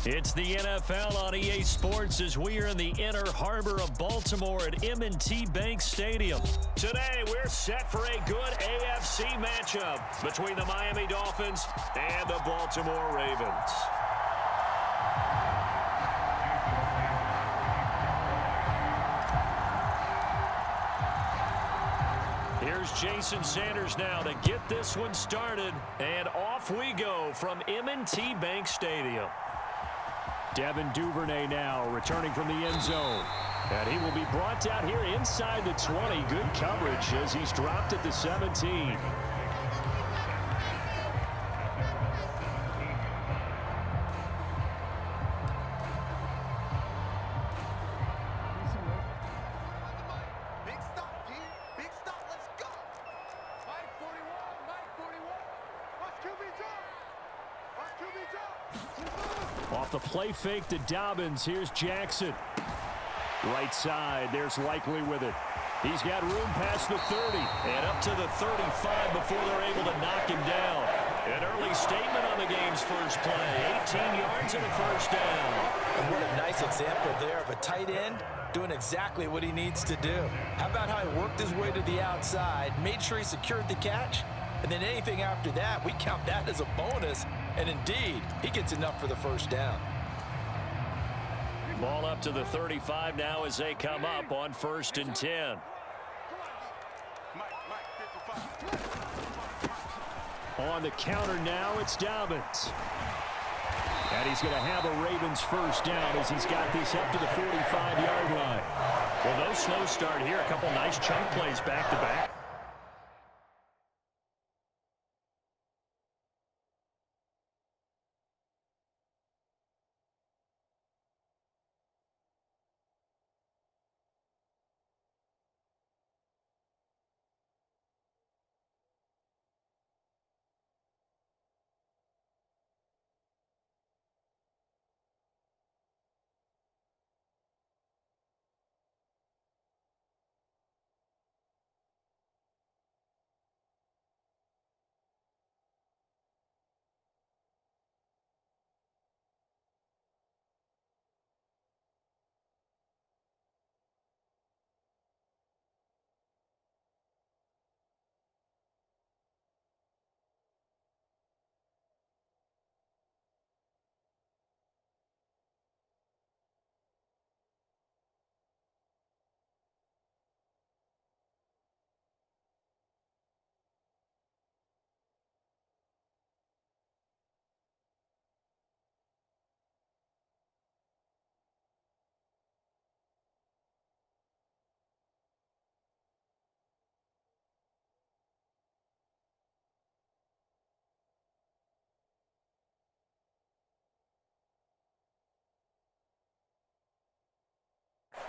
It's the NFL on EA Sports as we are in the inner harbor of Baltimore at M&T Bank Stadium. Today, we're set for a good AFC matchup between the Miami Dolphins and the Baltimore Ravens. Here's Jason Sanders now to get this one started, and off we go from M&T Bank Stadium. Devin Duvernay now returning from the end zone. And he will be brought down here inside the 20. Good coverage as he's dropped at the 17. Off the play fake to Dobbins. Here's Jackson. Right side. There's Likely with it. He's got room past the 30 and up to the 35 before they're able to knock him down. An early statement on the game's first play. 18 yards and a first down. And what a nice example there of a tight end doing exactly what he needs to do. How about how he worked his way to the outside, made sure he secured the catch, and then anything after that, we count that as a bonus. And indeed, he gets enough for the first down. Ball up to the 35 now as they come up on 1st and 10. On the counter now, it's Dobbins. And he's going to have a Ravens first down as he's got this up to the 45-yard line. Well, no slow start here. A couple nice chunk plays back-to-back.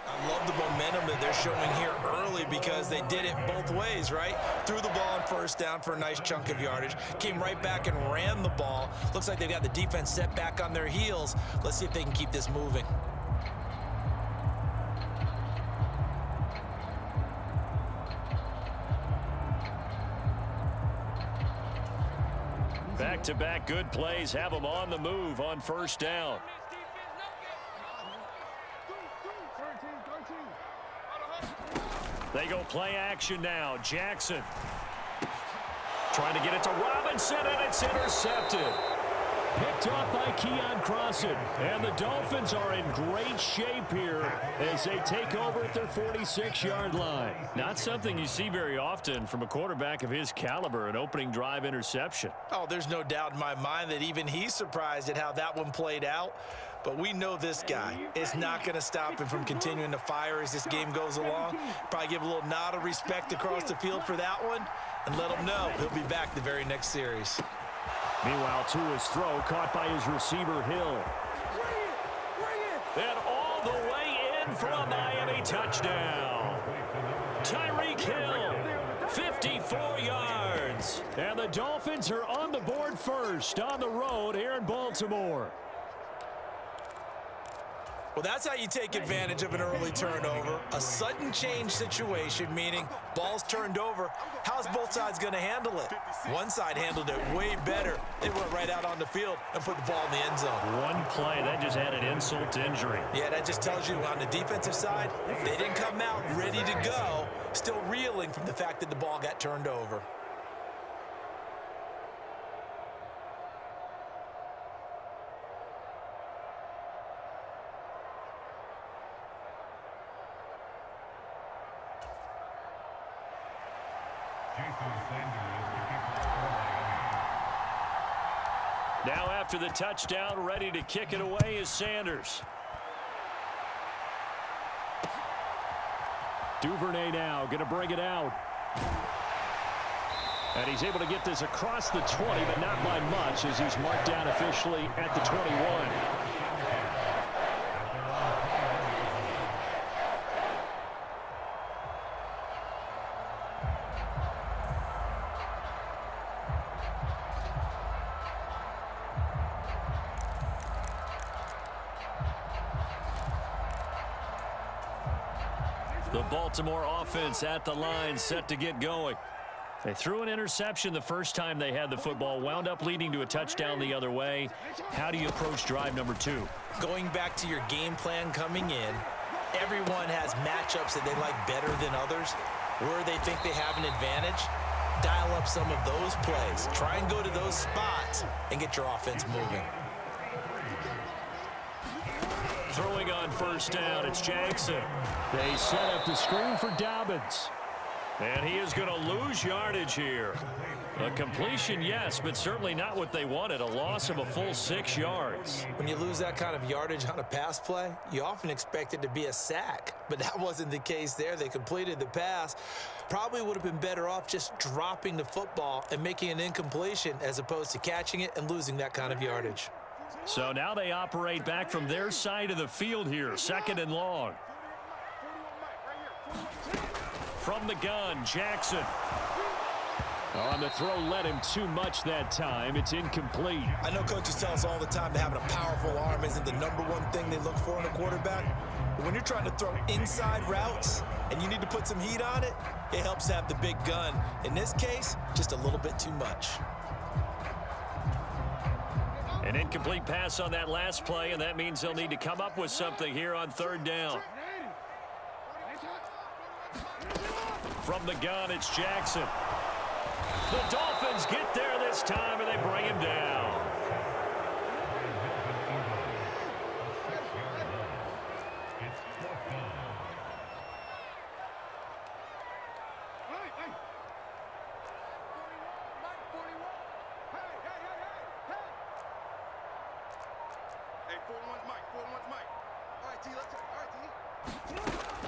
I love the momentum that they're showing here early because they did it both ways, right? Threw the ball on first down for a nice chunk of yardage, came right back and ran the ball. Looks like they've got the defense set back on their heels. Let's see if they can keep this moving. Back-to-back good plays have them on the move on first down. They go play action now. Jackson trying to get it to Robinson, and it's intercepted. Picked off by Keon Crossan. And the Dolphins are in great shape here as they take over at their 46-yard line. Not something you see very often from a quarterback of his caliber, an opening drive interception. Oh, there's no doubt in my mind that even he's surprised at how that one played out. But we know this guy is not going to stop him from continuing to fire as this game goes along. Probably give a little nod of respect across the field for that one and let him know he'll be back the very next series. Meanwhile, Tua's throw caught by his receiver, Hill. And all the way in for a Miami touchdown. Tyreek Hill, 54 yards. And the Dolphins are on the board first on the road here in Baltimore. Well, that's how you take advantage of an early turnover. A sudden change situation, meaning ball's turned over. How's both sides going to handle it? One side handled it way better. They went right out on the field and put the ball in the end zone. One play, that just added insult to injury. Yeah, that just tells you on the defensive side, they didn't come out ready to go, still reeling from the fact that the ball got turned over. Now after the touchdown, ready to kick it away is Sanders. Duvernay now going to bring it out. And he's able to get this across the 20, but not by much as he's marked down officially at the 21. The Baltimore offense at the line, set to get going. They threw an interception the first time they had the football, wound up leading to a touchdown the other way. How do you approach drive number 2? Going back to your game plan coming in, everyone has matchups that they like better than others. Where they think they have an advantage, dial up some of those plays. Try and go to those spots and get your offense moving. Throwing on first down, it's Jackson. They set up the screen for Dobbins. And he is going to lose yardage here. A completion, yes, but certainly not what they wanted. A loss of a full 6 yards. When you lose that kind of yardage on a pass play, you often expect it to be a sack. But that wasn't the case there. They completed the pass. Probably would have been better off just dropping the football and making an incompletion as opposed to catching it and losing that kind of yardage. So now they operate back from their side of the field here, 2nd and long. From the gun, Jackson. On the throw, led him too much that time. It's incomplete. I know coaches tell us all the time that having a powerful arm isn't the #1 thing they look for in a quarterback. But when you're trying to throw inside routes and you need to put some heat on it, it helps to have the big gun. In this case, just a little bit too much. An incomplete pass on that last play, and that means they'll need to come up with something here on 3rd down. From the gun, it's Jackson. The Dolphins get there this time, and they bring him down.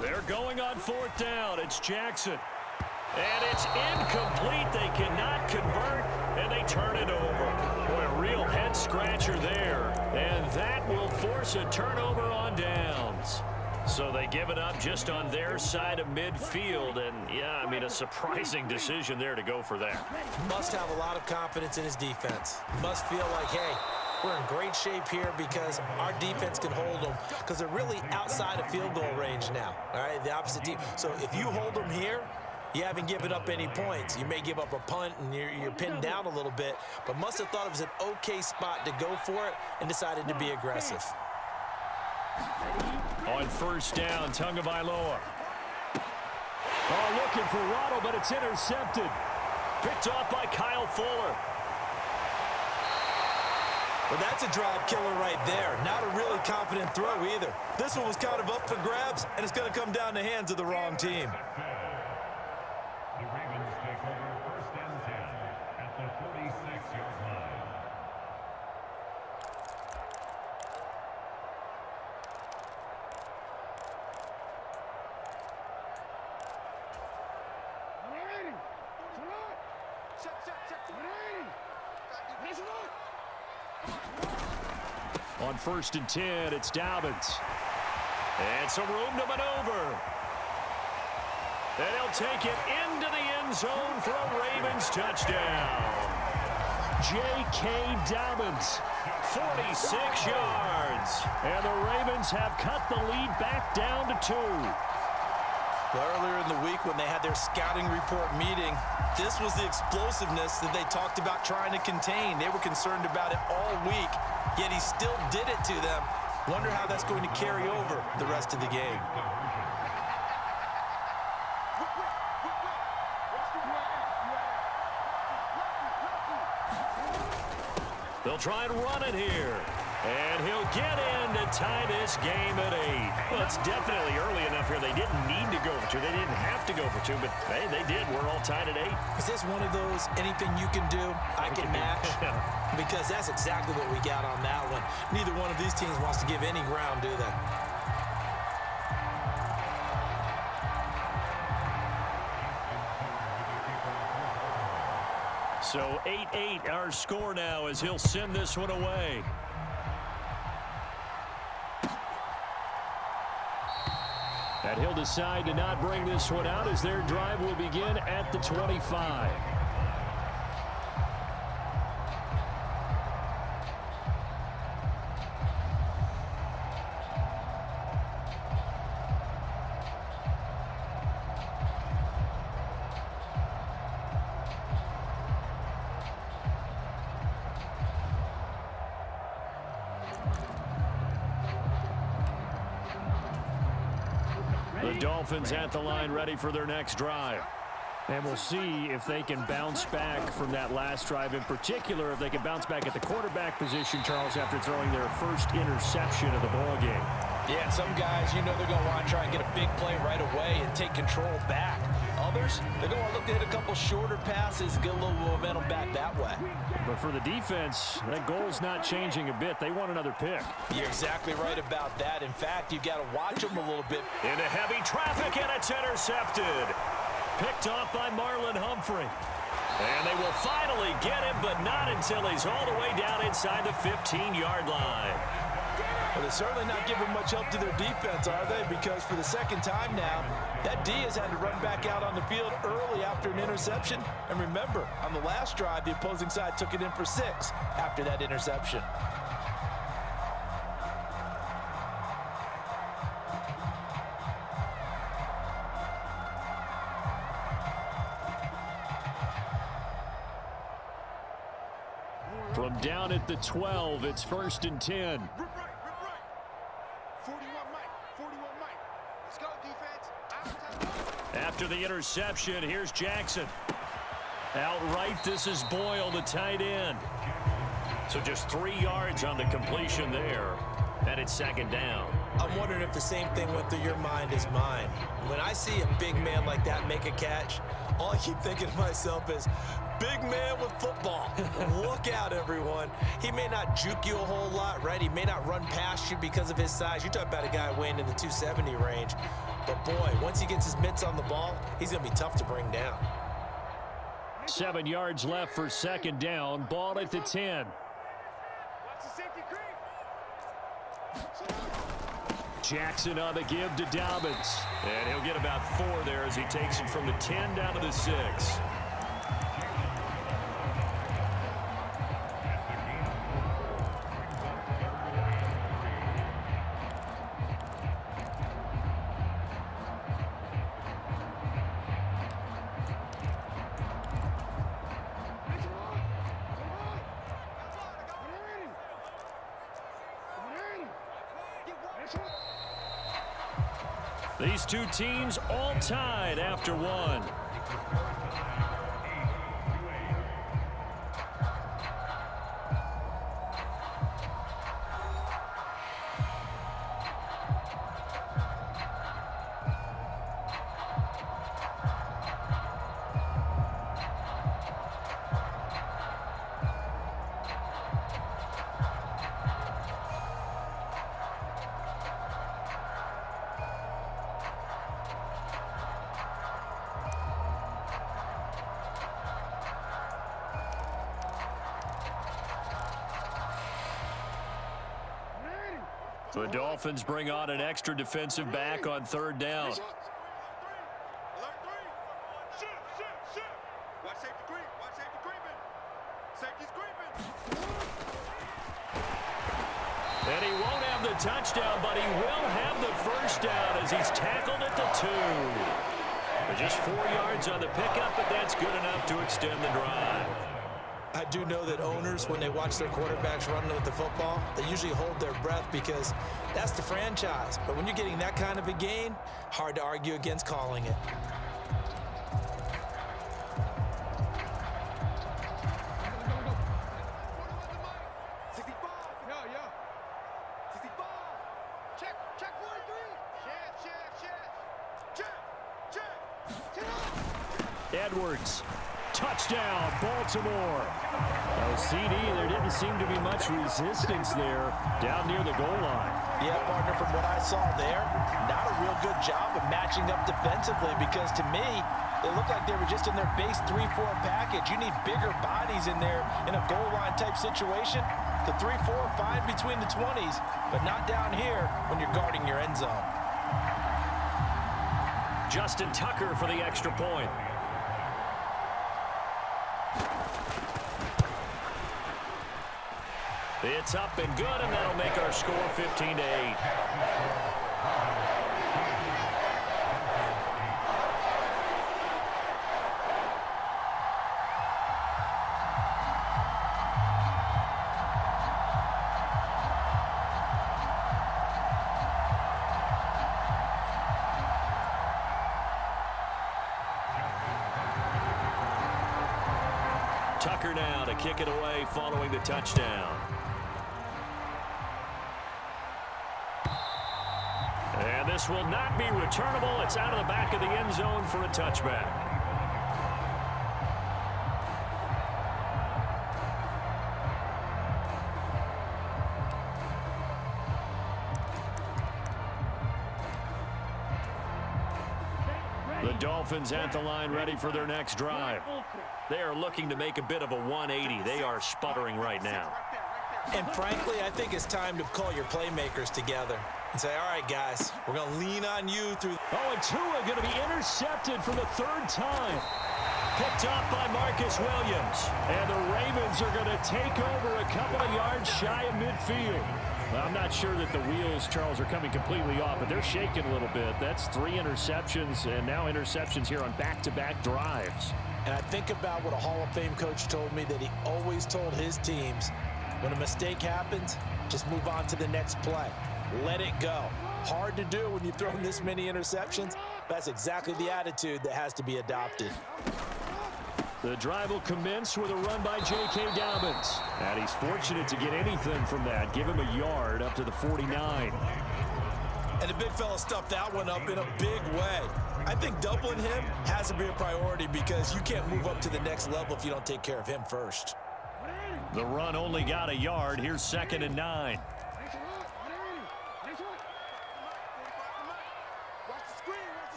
They're going on 4th down. It's Jackson. And it's incomplete. They cannot convert, and they turn it over. Boy, a real head-scratcher there. And that will force a turnover on downs. So they give it up just on their side of midfield. And, yeah, I mean, a surprising decision there to go for that. Must have a lot of confidence in his defense. Must feel like, hey, we're in great shape here because our defense can hold them because they're really outside of field goal range now, all right, the opposite team. So if you hold them here, you haven't given up any points. You may give up a punt and you're pinned down a little bit, but must have thought it was an okay spot to go for it and decided to be aggressive. On 1st down, Tagovailoa. Oh, looking for Waddle, but it's intercepted. Picked off by Kyle Fuller. Well, that's a drive killer right there. Not a really confident throw either. This one was kind of up for grabs, and it's going to come down the hands of the wrong team. The Ravens take over 1st and 10 at the 46-yard line. On 1st and 10, it's Dobbins. And some room to maneuver. And he'll take it into the end zone for a Ravens touchdown. J.K. Dobbins, 46 yards. And the Ravens have cut the lead back down to 2. Well, earlier in the week when they had their scouting report meeting, this was the explosiveness that they talked about trying to contain. They were concerned about it all week, yet he still did it to them. Wonder how that's going to carry over the rest of the game. They'll try and run it here. And he'll get in to tie this game at 8. Well, it's definitely early enough here. They didn't need to go for 2. They didn't have to go for 2, but hey, they did. We're all tied at 8. Is this one of those anything you can do, I can match? Because that's exactly what we got on that one. Neither one of these teams wants to give any ground, do they? So 8-8 our score now as he'll send this one away. And he'll decide to not bring this one out as their drive will begin at the 25. The Dolphins at the line ready for their next drive. And we'll see if they can bounce back from that last drive. In particular, if they can bounce back at the quarterback position, Charles, after throwing their first interception of the ballgame. Yeah, and some guys, you know they're going to want to try and get a big play right away and take control back. Others, they're going to want to look to hit a couple shorter passes, get a little momentum back that way. But for the defense, that goal's not changing a bit. They want another pick. You're exactly right about that. In fact, you've got to watch them a little bit. Into heavy traffic, and it's intercepted. Picked off by Marlon Humphrey. And they will finally get him, but not until he's all the way down inside the 15-yard line. Well, they're certainly not giving much help to their defense, are they? Because for the second time now, that D has had to run back out on the field early after an interception. And remember, on the last drive, the opposing side took it in for 6 after that interception. From down at the 12, it's 1st and 10. After the interception, here's Jackson. Outright, this is Boyle, the tight end. So just 3 yards on the completion there. And it's 2nd down. I'm wondering if the same thing went through your mind as mine. When I see a big man like that make a catch, all I keep thinking to myself is, big man with football. Look out, everyone. He may not juke you a whole lot, right? He may not run past you because of his size. You're talking about a guy weighing in the 270 range. But, boy, once he gets his mitts on the ball, he's going to be tough to bring down. 7 yards left for 2nd down. Ball at the 10. Jackson on the give to Dobbins. And he'll get about 4 there as he takes it from the 10 down to the 6. These two teams all tied after 1. The Dolphins bring on an extra defensive back on 3rd down. Watch safety creep. Watch safety creeping. Safety's creeping. touchdown, but he will have the first down as he's tackled at the 2. Just 4 yards on the pickup, but that's good enough to extend the drive. I do know that owners, when they watch their quarterbacks running with the football, they usually hold their breath because that's the franchise. But when you're getting that kind of a gain, hard to argue against calling it. Edwards, touchdown, Baltimore. Oh, CD, there didn't seem to be much resistance there down near the goal line. Yeah, partner, from what I saw there, not a real good job of matching up defensively because to me, it looked like they were just in their base 3-4 package. You need bigger bodies in there in a goal line type situation. The 3-4 fine between the 20s, but not down here when you're guarding your end zone. Justin Tucker for the extra point. It's up and good, and that'll make our score 15-8. Tucker now to kick it away following the touchdown. And this will not be returnable. It's out of the back of the end zone for a touchback. The Dolphins at the line ready for their next drive. They are looking to make a bit of a 180. They are sputtering right now. And frankly, I think it's time to call your playmakers together and say, all right, guys, we're going to lean on you through. Oh, and Tua going to be intercepted for the 3rd time. Picked up by Marcus Williams. And the Ravens are going to take over a couple of yards shy of midfield. Well, I'm not sure that the wheels, Charles, are coming completely off, but they're shaking a little bit. That's 3 interceptions, and now interceptions here on back-to-back drives. And I think about what a Hall of Fame coach told me that he always told his teams, when a mistake happens, just move on to the next play. Let it go. Hard to do when you've thrown this many interceptions. That's exactly the attitude that has to be adopted. The drive will commence with a run by J.K. Dobbins. And he's fortunate to get anything from that. Give him a yard up to the 49. And the big fella stuffed that one up in a big way. I think doubling him has to be a priority because you can't move up to the next level if you don't take care of him first. The run only got a yard. Here's 2nd and 9.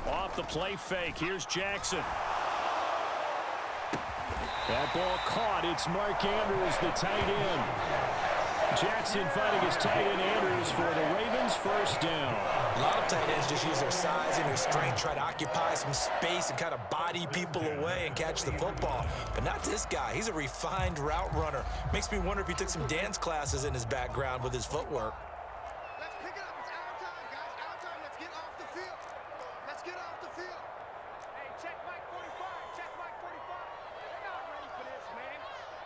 Off the play fake. Here's Jackson. That ball caught. It's Mark Andrews, the tight end. Jackson finding his tight end Andrews for the Ravens' first down. A lot of tight ends just use their size and their strength, try to occupy some space and kind of body people away and catch the football. But not this guy. He's a refined route runner. Makes me wonder if he took some dance classes in his background with his footwork. Let's pick it up. It's our time, guys. Our time. Let's get off the field. Let's get off the field. Hey, check Mike 45. Check Mike 45. They're not ready for this, man.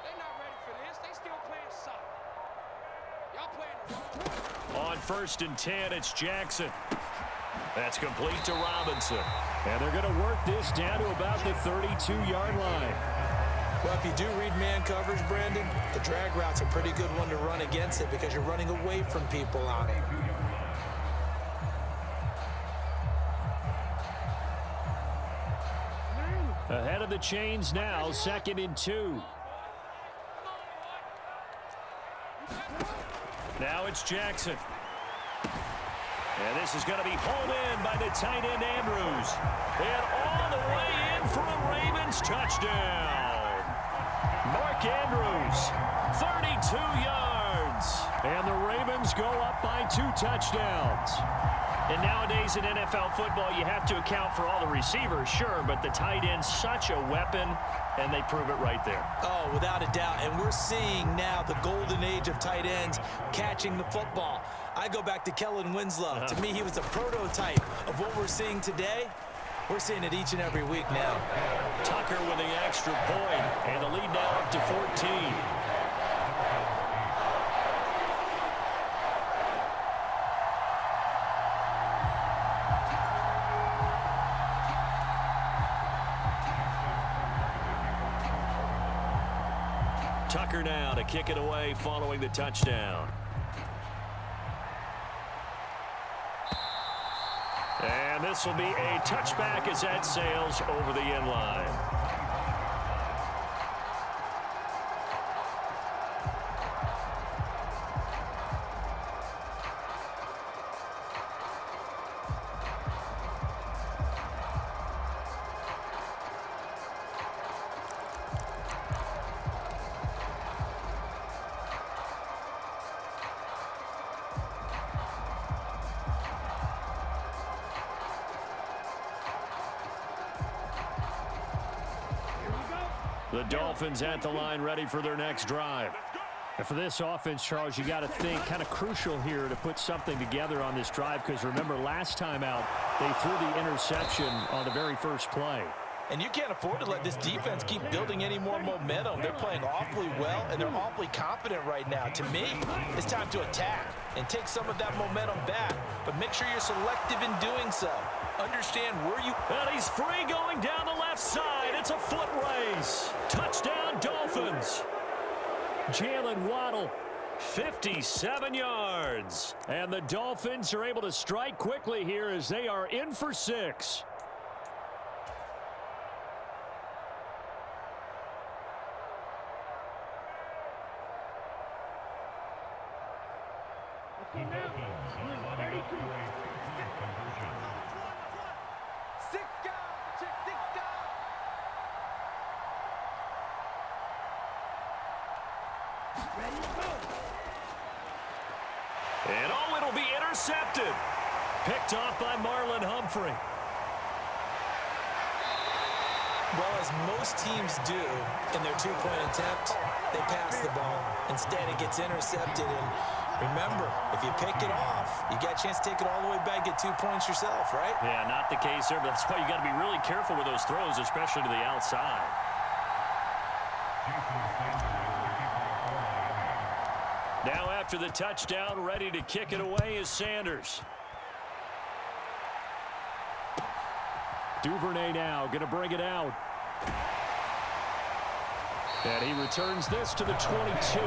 They're not ready for this. They still playing soft. Y'all playing the wrong way. On 1st and 10, it's Jackson. That's complete to Robinson. And they're going to work this down to about the 32-yard line. Well, if you do read man coverage, Brandon, the drag route's a pretty good one to run against it because you're running away from people on it. Ahead of the chains now, 2nd and 2. Now it's Jackson. And this is going to be hauled in by the tight end Andrews. And all the way in for a Ravens touchdown. Mark Andrews, 32 yards. And the Ravens go up by 2 touchdowns. And nowadays in NFL football, you have to account for all the receivers, sure, but the tight end's such a weapon, and they prove it right there. Oh, without a doubt. And we're seeing now the golden age of tight ends catching the football. I go back to Kellen Winslow. To me, he was the prototype of what we're seeing today. We're seeing it each and every week now. Tucker with the extra point, and the lead now up to 14. Tucker now to kick it away following the touchdown. And this will be a touchback as that sails over the end line. The Dolphins at the line ready for their next drive. And for this offense, Charles, you got to think kind of crucial here to put something together on this drive because remember last time out they threw the interception on the very first play. And you can't afford to let this defense keep building any more momentum. They're playing awfully well, and they're awfully confident right now. To me, it's time to attack and take some of that momentum back, but make sure you're selective in doing so. Understand where you... And he's free going down the left side. It's a foot race. Touchdown, Dolphins. Jalen Waddle, 57 yards. And the Dolphins are able to strike quickly here as they are in for 6. And oh, it'll be intercepted. Picked off by Marlon Humphrey. Well, as most teams do in their two-point attempt, they pass the ball. Instead, it gets intercepted. And remember, if you pick it off, you got a chance to take it all the way back, get 2 points yourself, right? Yeah, not the case there, but that's why you got to be really careful with those throws, especially to the outside. Now after the touchdown, ready to kick it away is Sanders. Duvernay now going to bring it out. And he returns this to the 22.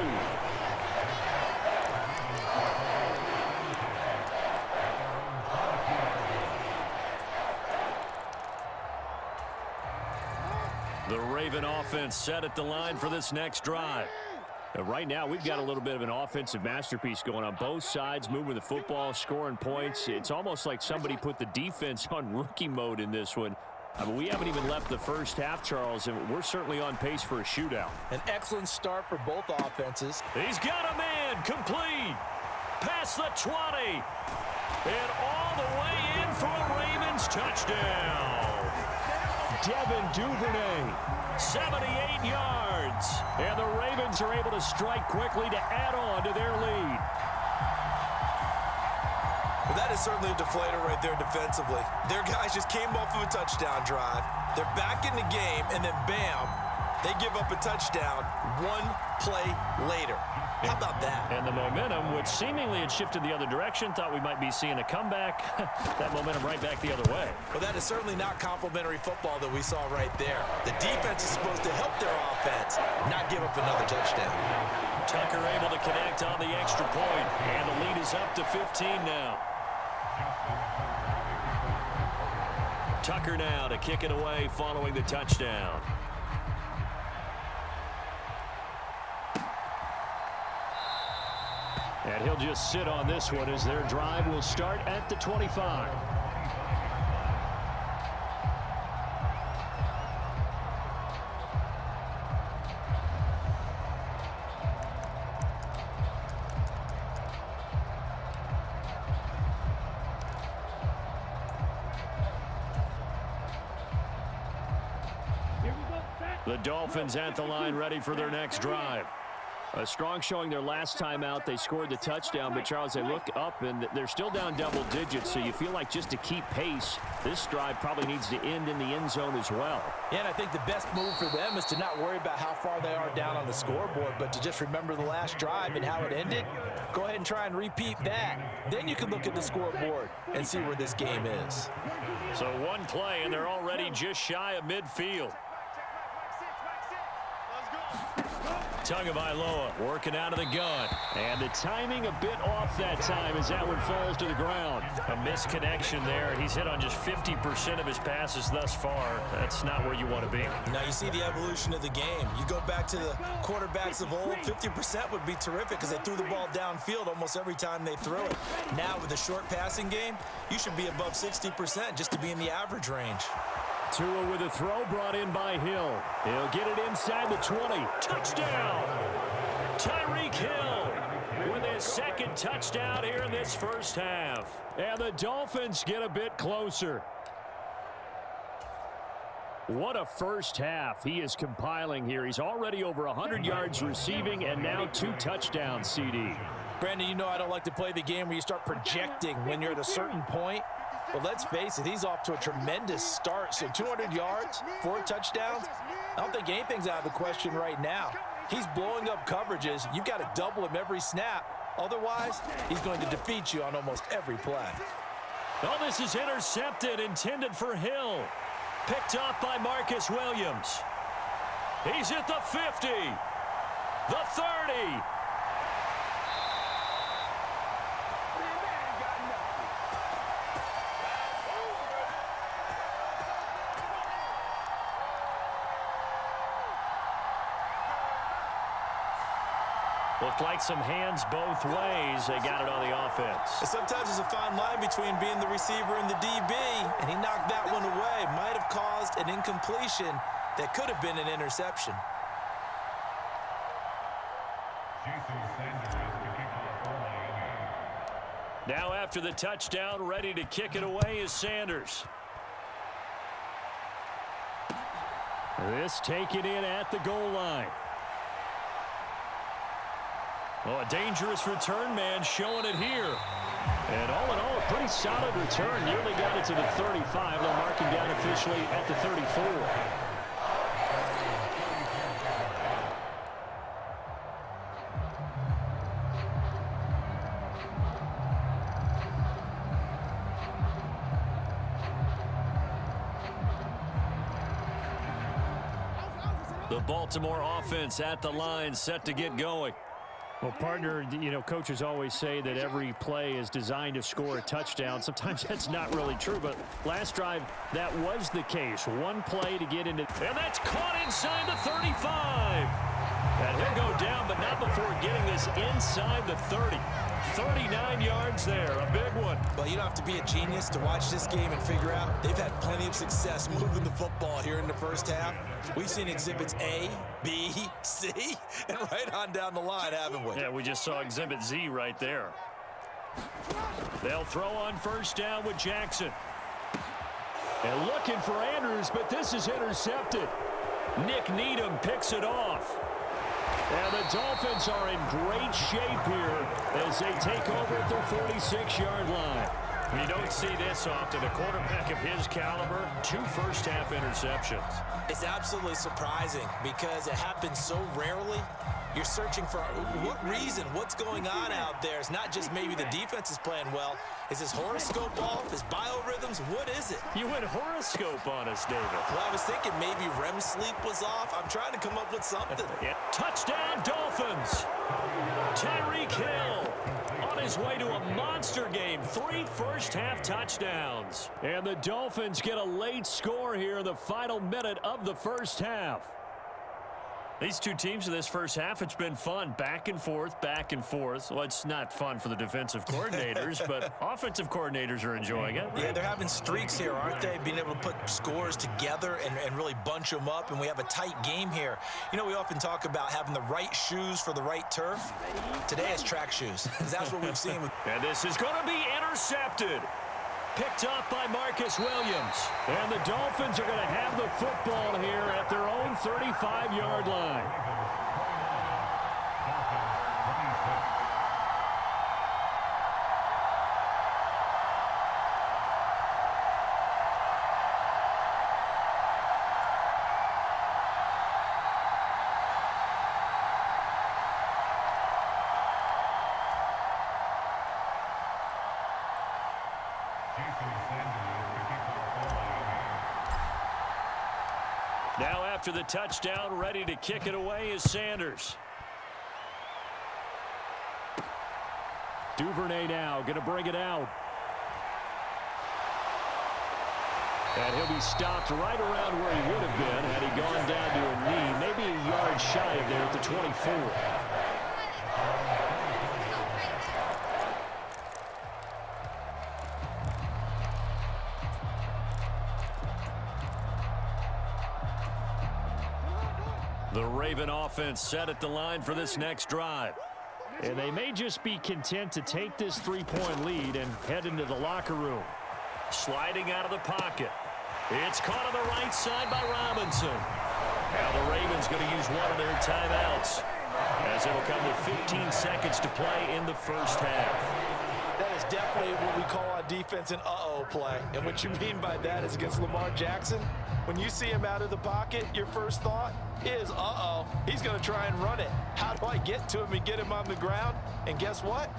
The Raven offense set at the line for this next drive. Right now, we've got a little bit of an offensive masterpiece going on. Both sides moving the football, scoring points. It's almost like somebody put the defense on rookie mode in this one. I mean, we haven't even left the first half, Charles, and we're certainly on pace for a shootout. An excellent start for both offenses. He's got a man complete. Past the 20. And all the way in for a Ravens touchdown. Devin Duvernay, 78 yards. And the Ravens are able to strike quickly to add on to their lead. Well, that is certainly a deflator right there defensively. Their guys just came off of a touchdown drive. They're back in the game, and then bam, they give up a touchdown 1 play later. How about that? And the momentum, which seemingly had shifted the other direction, thought we might be seeing a comeback. That momentum right back the other way. Well, that is certainly not complimentary football that we saw right there. The defense is supposed to help their offense, not give up another touchdown. Tucker able to connect on the extra point, and the lead is up to 15 now. Tucker now to kick it away following the touchdown. And he'll just sit on this one as their drive will start at the 25. The Dolphins at the line ready for their next drive. A strong showing their last time out. They scored the touchdown, but Charles, they look up and they're still down double digits, so you feel like just to keep pace, this drive probably needs to end in the end zone as well. Yeah, and I think the best move for them is to not worry about how far they are down on the scoreboard, but to just remember the last drive and how it ended. Go ahead and try and repeat that. Then you can look at the scoreboard and see where this game is. So one play, and they're already just shy of midfield. Tagovailoa working out of the gun. And the timing a bit off that time as that one falls to the ground. A misconnection there. He's hit on just 50% of his passes thus far. That's not where you want to be. Now you see the evolution of the game. You go back to the quarterbacks of old, 50% would be terrific because they threw the ball downfield almost every time they threw it. Now with the short passing game, you should be above 60% just to be in the average range. Tua with a throw brought in by Hill. He'll get it inside the 20. Touchdown! Tyreek Hill with his second touchdown here in this first half. And the Dolphins get a bit closer. What a first half he is compiling here. He's already over 100 yards receiving and now 2 touchdowns, CD. Brandon, you know I don't like to play the game where you start projecting when you're at a certain point. But let's face it, he's off to a tremendous start. So 200 yards, 4 touchdowns. I don't think anything's out of the question right now. He's blowing up coverages. You've got to double him every snap. Otherwise, he's going to defeat you on almost every play. Oh, this is intercepted, intended for Hill. Picked off by Marcus Williams. He's at the 50, the 30. Looked like some hands both ways. They got it on the offense. Sometimes there's a fine line between being the receiver and the DB, and he knocked that one away. Might have caused an incompletion that could have been an interception. Now after the touchdown, ready to kick it away is Sanders. This taken in at the goal line. Oh, a dangerous return man showing it here. And all in all, a pretty solid return. Nearly got it to the 35. They'll mark him down officially at the 34. The Baltimore offense at the line, set to get going. Well, partner, you know, coaches always say that every play is designed to score a touchdown. Sometimes that's not really true, but last drive, that was the case. One play to get into, and that's caught inside the 35. And he'll go down, but not before getting this inside the 30. 39 yards there, a big one. But you don't have to be a genius to watch this game and figure out they've had plenty of success moving the football here in the first half. We've seen exhibits A, B, C, and right on down the line, haven't we? Yeah, we just saw exhibit Z right there. They'll throw on first down with Jackson. And looking for Andrews, but this is intercepted. Nick Needham picks it off. And the Dolphins are in great shape here as they take over at their 46-yard line. You don't see this often. A quarterback of his caliber, 2 first-half interceptions. It's absolutely surprising because it happens so rarely. You're searching for what reason, what's going on out there. It's not just maybe the defense is playing well. Is his horoscope off? His biorhythms? What is it? You went horoscope on us, David. Well, I was thinking maybe REM sleep was off. I'm trying to come up with something. Yeah. Touchdown, Dolphins. Tyreek Hill on his way to a monster game. 3 first-half touchdowns. And the Dolphins get a late score here in the final minute of the first half. These two teams in this first half, it's been fun. Back and forth, back and forth. Well, it's not fun for the defensive coordinators, but offensive coordinators are enjoying it. Yeah, they're having streaks here, aren't they? Being able to put scores together and really bunch them up, and we have a tight game here. You know, we often talk about having the right shoes for the right turf. Today it's track shoes, because that's what we've seen. And this is going to be intercepted. Picked off by Marcus Williams. And the Dolphins are going to have the football here at their own 35-yard line. Now after the touchdown, ready to kick it away is Sanders. Duvernay now going to bring it out. And he'll be stopped right around where he would have been had he gone down to a knee, maybe a yard shy of there at the 24. The Raven offense set at the line for this next drive. And they may just be content to take this 3-point lead and head into the locker room. Sliding out of the pocket. It's caught on the right side by Robinson. Now the Ravens going to use one of their timeouts, as it'll come with 15 seconds to play in the first half. That is definitely what we call on defense an uh-oh play. And what you mean by that is against Lamar Jackson, when you see him out of the pocket, your first thought is, uh-oh, he's going to try and run it. How do I get to him and get him on the ground? And guess what?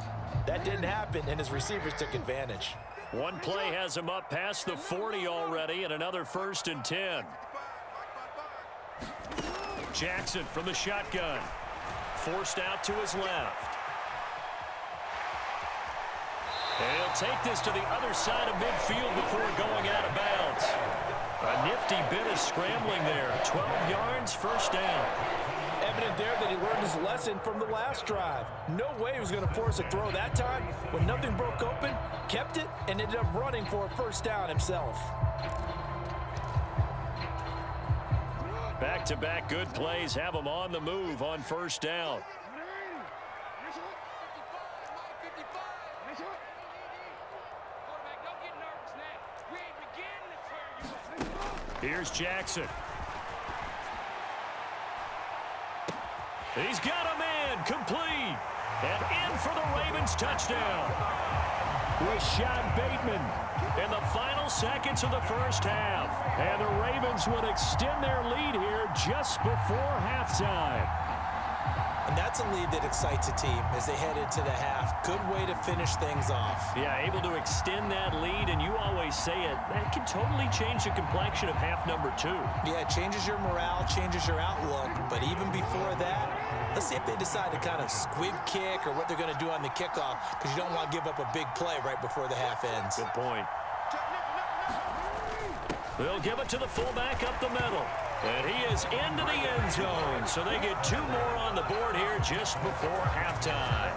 That didn't happen, and his receivers took advantage. One play has him up past the 40 already, and another 1st and 10. Jackson from the shotgun. Forced out to his left. And he'll take this to the other side of midfield before going out of bounds. A nifty bit of scrambling there. 12 yards, 1st down. Evident there that he learned his lesson from the last drive. No way he was going to force a throw that time. When nothing broke open, kept it, and ended up running for a 1st down himself. Back-to-back good plays have him on the move on 1st down. Here's Jackson. He's got a man, complete. And in for the Ravens touchdown. Rashad Bateman in the final seconds of the 1st half. And the Ravens would extend their lead here just before halftime. And that's a lead that excites a team as they head into the half. Good way to finish things off. Yeah, able to extend that lead, and you always say it, that can totally change the complexion of half number 2. Yeah, it changes your morale, changes your outlook. But even before that, let's see if they decide to kind of squib kick or what they're going to do on the kickoff, because you don't want to give up a big play right before the half ends. Good point. They'll give it to the fullback up the middle. And he is into the end zone. So they get 2 more on the board here just before halftime.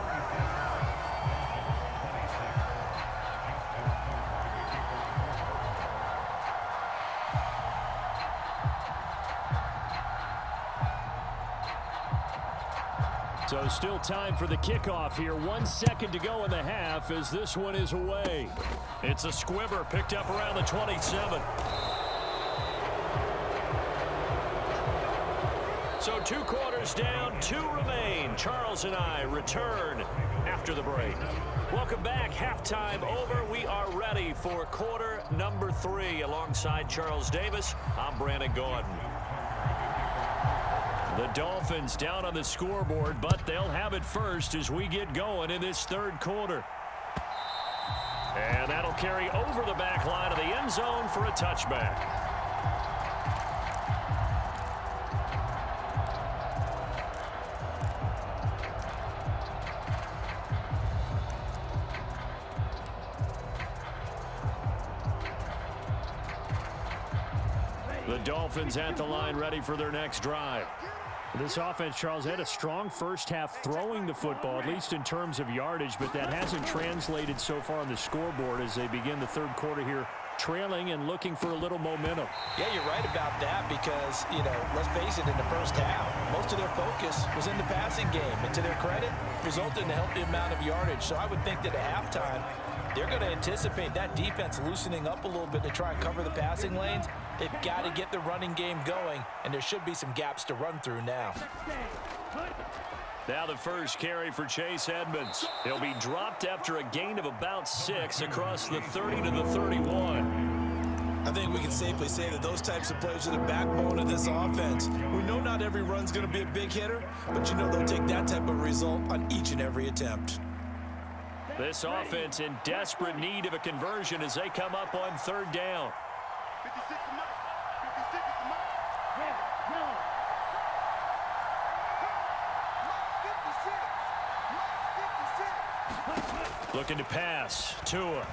So still time for the kickoff here. 1 second to go in the half as this one is away. It's a squibber picked up around the 27. So 2 quarters down, 2 remain. Charles and I return after the break. Welcome back. Halftime over. We are ready for quarter number 3. Alongside Charles Davis, I'm Brandon Gordon. The Dolphins down on the scoreboard, but they'll have it first as we get going in this 3rd quarter. And that'll carry over the back line of the end zone for a touchback. The Dolphins at the line ready for their next drive. This offense, Charles, had a strong 1st half throwing the football, at least in terms of yardage, but that hasn't translated so far on the scoreboard as they begin the 3rd quarter here trailing and looking for a little momentum. Yeah, you're right about that because, let's face it, in the first half, most of their focus was in the passing game. And to their credit, resulted in a healthy amount of yardage. So I would think that at halftime, they're going to anticipate that defense loosening up a little bit to try and cover the passing lanes. They've got to get the running game going, and there should be some gaps to run through now. Now the first carry for Chase Edmonds. He'll be dropped after a gain of about 6 across the 30 to the 31. I think we can safely say that those types of plays are the backbone of this offense. We know not every run's going to be a big hitter, but they'll take that type of result on each and every attempt. This offense in desperate need of a conversion as they come up on 3rd down. 56 to Mike. 56 to Mike. Looking to pass. Tua.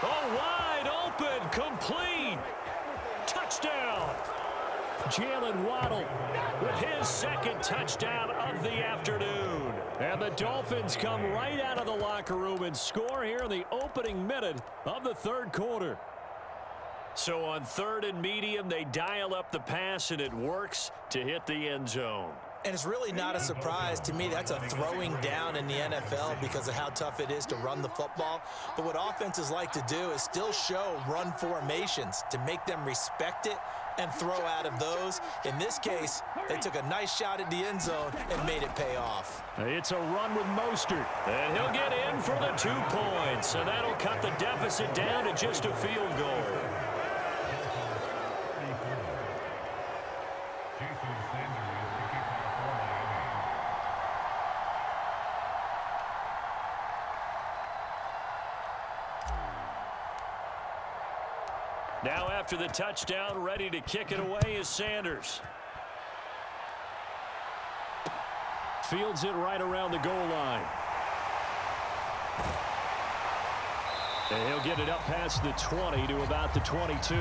Oh, wide open. Complete. Touchdown. Jalen Waddle with his 2nd touchdown of the afternoon. And the Dolphins come right out of the locker room and score here in the opening minute of the 3rd quarter. So on 3rd and medium, they dial up the pass, and it works to hit the end zone. And it's really not a surprise to me. That's a throwing down in the NFL because of how tough it is to run the football. But what offenses like to do is still show run formations to make them respect it and throw out of those. In this case, they took a nice shot at the end zone and made it pay off. It's a run with Mostert, and he'll get in for the 2 points, and that'll cut the deficit down to just a field goal. Now after the touchdown, ready to kick it away is Sanders. Fields it right around the goal line. And he'll get it up past the 20 to about the 22.